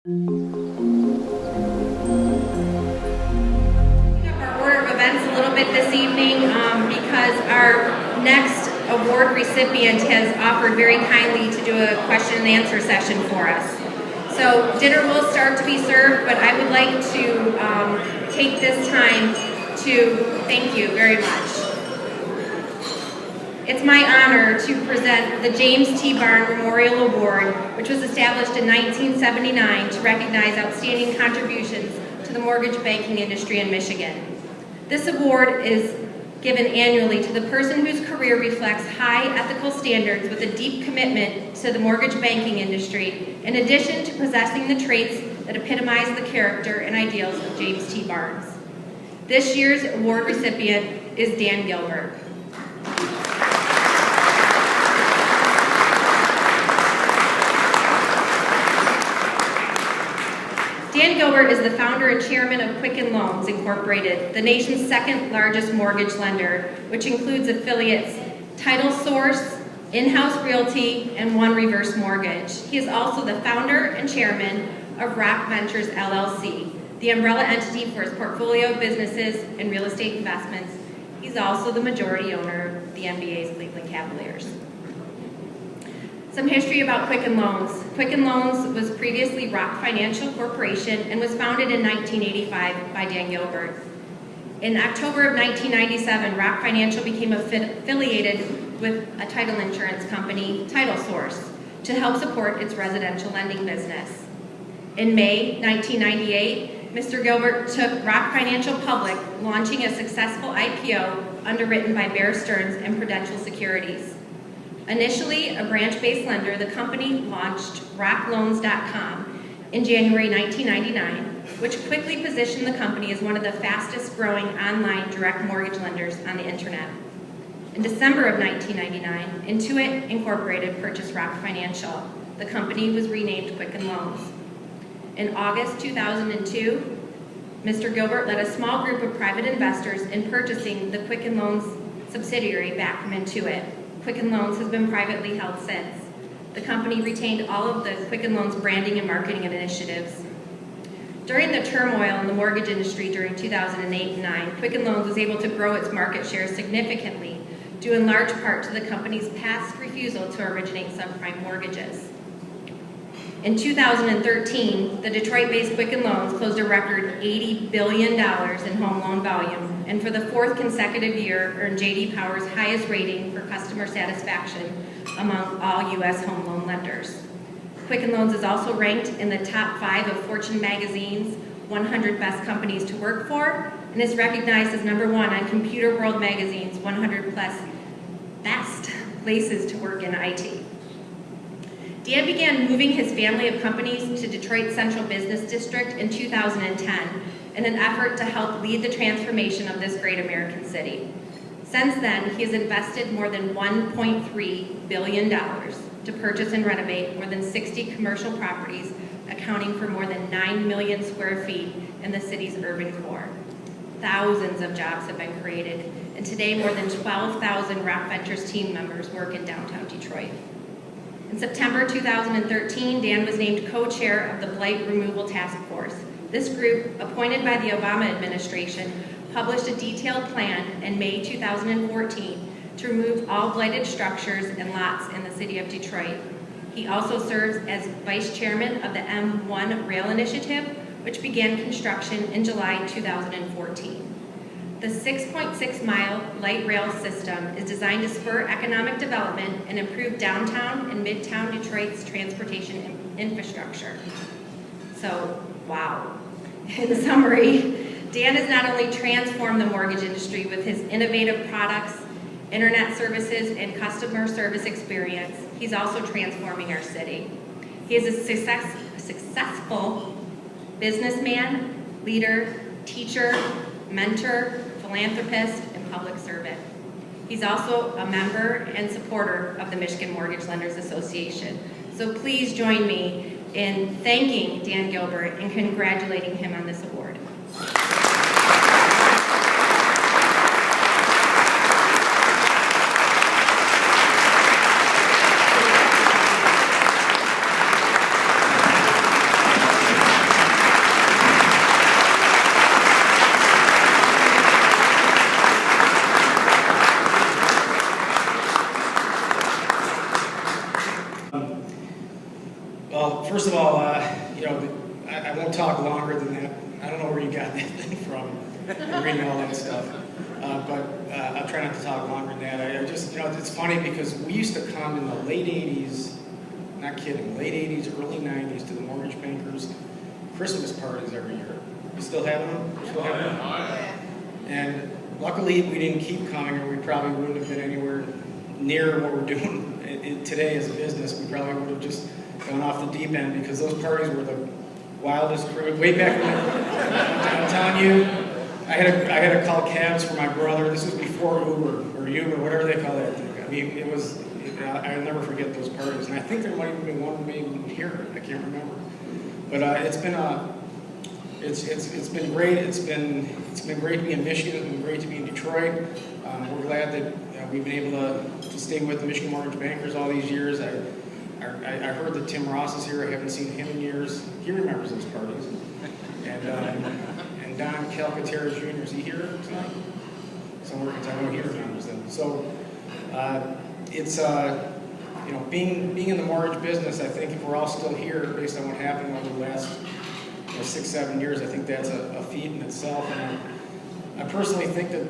Our order of events a little bit this evening because our next award recipient has offered very kindly to do a question and answer session for us. So dinner will start to be served, but I would like to take this time to thank you very much. It's my honor to present the James T. Barn Memorial Award, which was established in 1979 to recognize outstanding contributions to the mortgage banking industry in Michigan. This award is given annually to the person whose career reflects high ethical standards with a deep commitment to the mortgage banking industry, in addition to possessing the traits that epitomize the character and ideals of James T. Barnes. This year's award recipient is Dan Gilbert. Dan Gilbert is the founder and chairman of Quicken Loans, Incorporated, the nation's second largest mortgage lender, which includes affiliates Title Source, In-House Realty, and One Reverse Mortgage. He is also the founder and chairman of Rock Ventures, LLC, the umbrella entity for his portfolio of businesses and real estate investments. He's also the majority owner of the NBA's Cleveland Cavaliers. Some history about Quicken Loans. Quicken Loans was previously Rock Financial Corporation and was founded in 1985 by Dan Gilbert. In October of 1997, Rock Financial became affiliated with a title insurance company, Title Source, to help support its residential lending business. In May 1998, Mr. Gilbert took Rock Financial public, launching a successful IPO underwritten by Bear Stearns and Prudential Securities. Initially a branch-based lender, the company launched rockloans.com in January 1999, which quickly positioned the company as one of the fastest growing online direct mortgage lenders on the internet. In December of 1999, Intuit Incorporated purchased Rock Financial. The company was renamed Quicken Loans. In August 2002, Mr. Gilbert led a small group of private investors in purchasing the Quicken Loans subsidiary back from Intuit. Quicken Loans has been privately held since. The company retained all of the Quicken Loans branding and marketing initiatives. During the turmoil in the mortgage industry during 2008 and 9, Quicken Loans was able to grow its market share significantly, due in large part to the company's past refusal to originate subprime mortgages. In 2013, the Detroit-based Quicken Loans closed a record $80 billion in home loan volume, and for the fourth consecutive year earned J.D. Power's highest rating for customer satisfaction among all U.S. home loan lenders. Quicken Loans is also ranked in the top 5 of Fortune magazine's 100 best companies to work for, and is recognized as #1 on Computer World magazine's 100 plus best places to work in IT. Dan began moving his family of companies to Detroit's Central Business District in 2010 in an effort to help lead the transformation of this great American city. Since then, he has invested more than $1.3 billion to purchase and renovate more than 60 commercial properties, accounting for more than 9 million square feet in the city's urban core. Thousands of jobs have been created, and today more than 12,000 Rock Ventures team members work in downtown Detroit. In September 2013, Dan was named co-chair of the Blight Removal Task Force. This group, appointed by the Obama administration, published a detailed plan in May 2014 to remove all blighted structures and lots in the city of Detroit. He also serves as vice chairman of the M1 Rail Initiative, which began construction in July 2014. The 6.6-mile light rail system is designed to spur economic development and improve downtown and midtown Detroit's transportation infrastructure. So, wow. In summary, Dan has not only transformed the mortgage industry with his innovative products, internet services, and customer service experience, he's also transforming our city. He is a successful businessman, leader, teacher, mentor, philanthropist, and public servant. He's also a member and supporter of the Michigan Mortgage Lenders Association. So please join me in thanking Dan Gilbert and congratulating him on this award. you know, I won't talk longer than that. I don't know where you got that thing from, reading all that stuff. But I'll try not to talk longer than that. I just, you know, it's funny because we used to come in the late 80s, not kidding, late 80s, early 90s to the mortgage bankers Christmas parties every year. You still having them? Still having them? Oh, yeah. And luckily we didn't keep coming, or we probably wouldn't have been anywhere near what we're doing today as a business. We probably would have just gone off the deep end, because those parties were the wildest. Way back when, I'm telling you, I had to call cabs for my brother. This was before Uber, or Uber, whatever they call that thing. I mean, it was, I'll never forget those parties. And I think there might have been one maybe here. I can't remember. But it's been great. It's been great to be in Michigan. It's been great to be in Detroit. We're glad that we've been able to stay with the Michigan Mortgage Bankers all these years. I heard that Tim Ross is here. I haven't seen him in years. He remembers those parties. And Don Calcaterra Jr., is he here tonight? Somewhere, because I know he remembers them. So it's you know, being in the mortgage business, I think if we're all still here based on what happened over the last 6-7 years, I think that's a feat in itself. And I personally think that,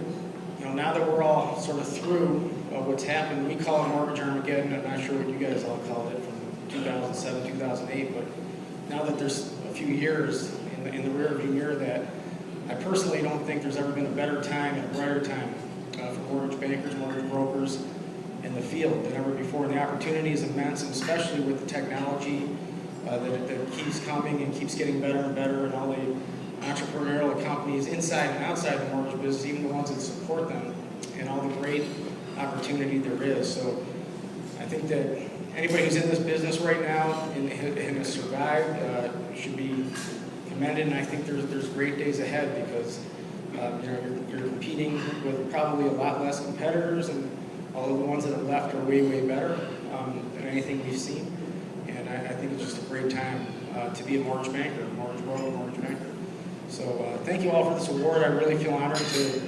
you know, now that we're all sort of through what's happened, we call it mortgage Armageddon. I'm not sure what you guys all call it from 2007, 2008, but now that there's a few years in the rearview mirror, that I personally don't think there's ever been a better time and a brighter time for mortgage bankers, mortgage brokers in the field than ever before. And the opportunity is immense, and especially with the technology that keeps coming and keeps getting better and better, and all the entrepreneurial companies inside and outside the mortgage business, even the ones that support them, and all the great opportunity there is. So I think that anybody who's in this business right now and has survived should be commended, and I think there's great days ahead, because you know, you're competing with probably a lot less competitors, and all of the ones that have left are way, way better than anything we've seen. And I think it's just a great time to be a mortgage banker, mortgage broker, mortgage banker. So thank you all for this award. I really feel honored to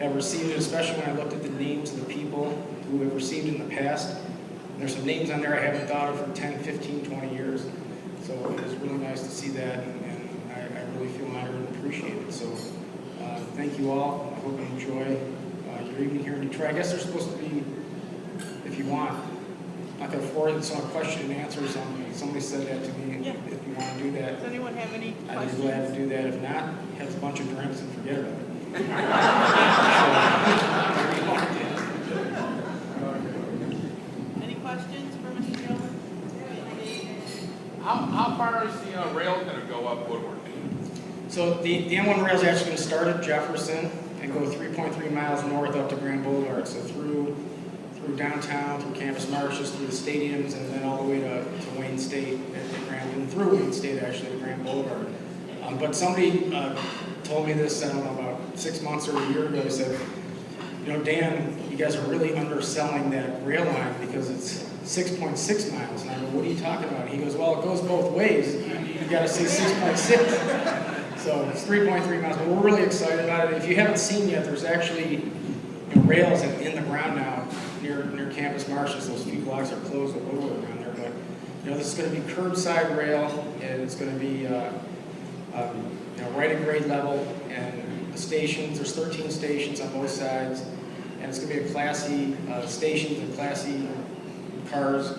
have received it, especially when I looked at the names of the people who have received it in the past. And there's some names on there I haven't thought of for 10, 15, 20 years. So it was really nice to see that, and I really feel honored and appreciate it. So thank you all. I hope you enjoy your evening here in Detroit. I guess they're supposed to be, if you want, I'm not going to forward this on question and answer. Somebody said that to me. Yeah. If you want to do that, Does anyone have any I'd questions? be glad to do that. If not, have a bunch of drinks and forget about it. Any questions for Mr. Gilbert? How far is the rail going to go up Woodward? So the M1 rail is actually going to start at Jefferson and go 3.3 miles north up to Grand Boulevard. So through downtown, through Campus Martius, through the stadiums, and then all the way to Wayne State at Grand, and through Wayne State actually to Grand Boulevard. But somebody told me this, I don't know, about 6 months or a year ago. He said, you know, Dan, you guys are really underselling that rail line because it's 6.6 miles. And I go, what are you talking about? And he goes, well, it goes both ways. You got to say 6.6. So it's 3.3 miles. But we're really excited about it. If you haven't seen yet, there's actually rails in the ground now near Campus Martius. Those few blocks are closed with Woodward around there. But this is going to be curbside rail, and it's going to be right at grade level. And the stations, there's 13 stations on both sides, and it's going to be a classy stations and classy cars,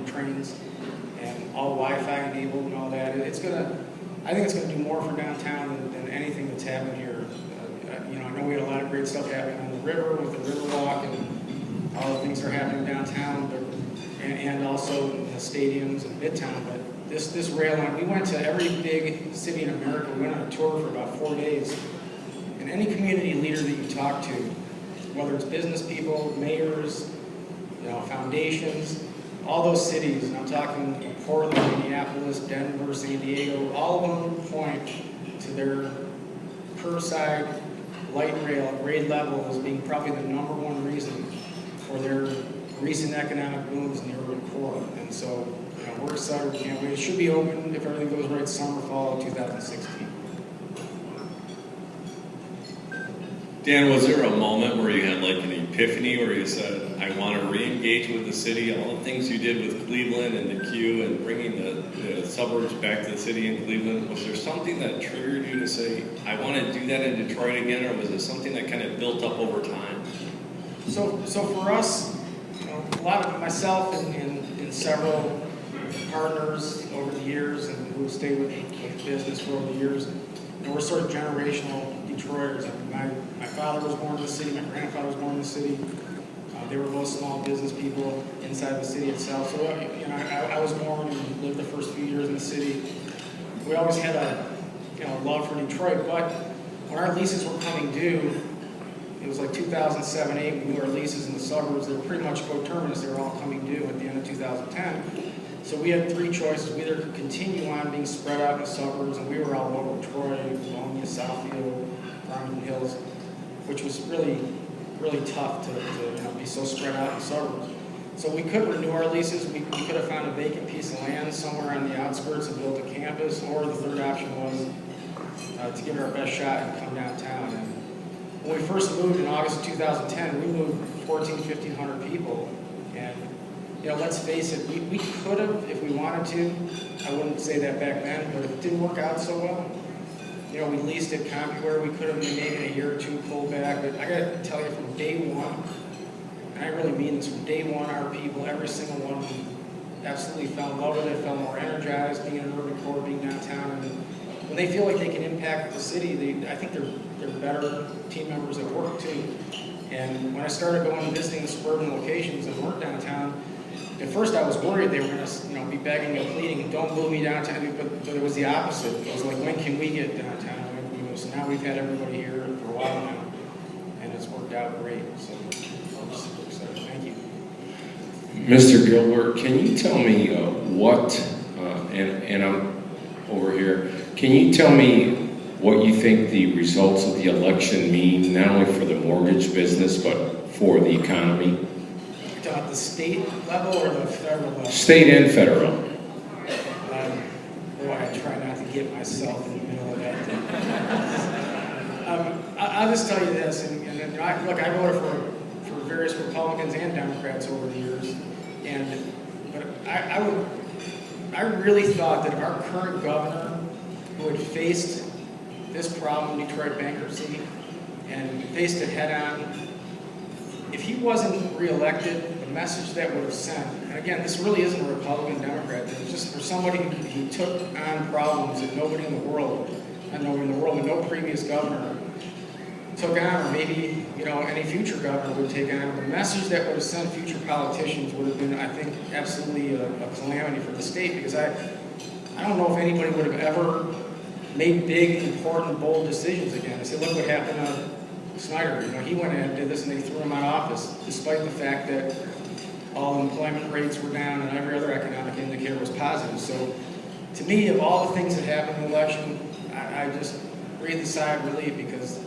trains, and all Wi-Fi enabled and all that. I think it's going to do more for downtown than anything that's happened here. I know we had a lot of great stuff happening on the river with the Riverwalk and all the things that are happening downtown, and also in the stadiums and Midtown. But this rail line, we went to every big city in America. We went on a tour for about 4 days. And any community leader that you talk to, whether it's business people, mayors, foundations, all those cities, and I'm talking Portland, Minneapolis, Denver, San Diego, all of them point to their curbside light rail at grade level as being probably the #1 reason for their recent economic booms in the urban core. And so, we're excited. We can't wait. It should be open, if everything goes right, summer, fall of 2016. Dan, was there a moment where you had like an epiphany where you said, I want to re-engage with the city, all the things you did with Cleveland and the Q and bringing the suburbs back to the city in Cleveland? Was there something that triggered you to say, I want to do that in Detroit again, or was it something that kind of built up over time? So for us, you know, a lot of myself and several partners over the years, and who stayed with the business for over the years, you know, we're sort of generational Detroiters. I mean, my father was born in the city, my grandfather was born in the city. They were both small business people inside the city itself. So, you know, I was born and lived the first few years in the city. We always had a, you know, love for Detroit, but when our leases were coming due, it was like 2007, 8, we knew our leases in the suburbs, they were pretty much coterminous. They were all coming due at the end of 2010. So we had three choices. We either could continue on being spread out in the suburbs, and we were all over Troy, Bologna, Southfield, Farmington Hills, which was really tough to you know, be so spread out in the suburbs. So we could renew our leases. We could have found a vacant piece of land somewhere on the outskirts and built a campus, or the third option was to give it our best shot and come downtown. And when we first moved in August of 2010, we moved 1,500 people. And, you know, let's face it, we could have, if we wanted to. I wouldn't say that back then, but it didn't work out so well. You know, we leased at CompuWare. We could have maybe in a year or two pulled back. But I got to tell you, from day one, and I really mean this, from day one, our people, every single one, absolutely fell in love with it, felt more energized being in urban core, being downtown. And when they feel like they can impact the city, I think they're better team members at work too. And when I started going and visiting the suburban locations and weren't downtown, at first I was worried they were going to, you know, be begging and pleading, don't move me downtown. But it was the opposite. It was like, when can we get downtown? So now we've had everybody here for a while now, and it's worked out great. So I'm super excited. Thank you. Mr. Gilbert, can you tell me and I'm over here, can you tell me what you think the results of the election mean, not only for the mortgage business, but for the economy? At the state level or the federal level? State and federal. Boy, I try not to get myself in the middle of that thing. I'll just tell you this, and look, I voted for various Republicans and Democrats over the years, but I really thought that if our current governor, who had faced this problem, Detroit bankruptcy, and faced it head-on, if he wasn't reelected, the message that would have sent, and again, this really isn't a Republican Democrat, it's just for somebody who took on problems that nobody in the world, and no previous governor took on, or maybe, you know, any future governor would take on. The message that would have sent future politicians would have been, I think, absolutely a calamity for the state, because I don't know if anybody would have ever made big, important, bold decisions again. I said, look what happened to Snyder. You know, he went in and did this, and they threw him out of office, despite the fact that all employment rates were down and every other economic indicator was positive. So, to me, of all the things that happened in the election, I just breathe a sigh of relief, because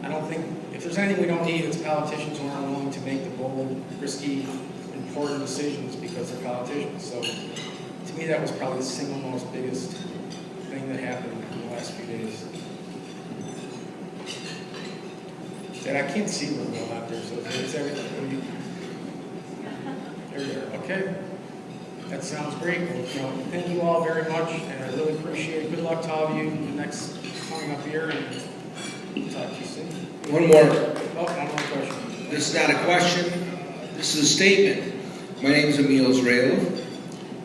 I don't think, if there's anything we don't need, it's politicians who aren't willing to make the bold, risky, important decisions because they're politicians. So, to me, that was probably the single most biggest thing that happened in the last few days. I can't see real well out there, so it's everything. There we are. Okay. That sounds great. Well, you know, thank you all very much, and I really appreciate it. Good luck to all of you in the next coming up here, and talk to you soon. One more. One more question. This is not a question. This is a statement. My name is Emil Israelov,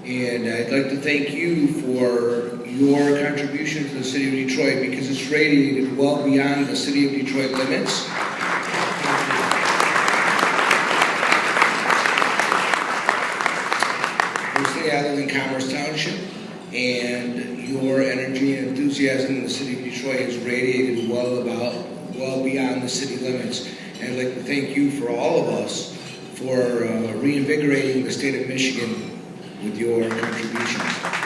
and I'd like to thank you for your contribution to the city of Detroit, because it's radiated well beyond the city of Detroit limits. Personally, I live in Commerce Township, and your energy and enthusiasm in the city of Detroit has radiated well beyond the city limits. And I'd like to thank you, for all of us, for reinvigorating the state of Michigan with your contributions.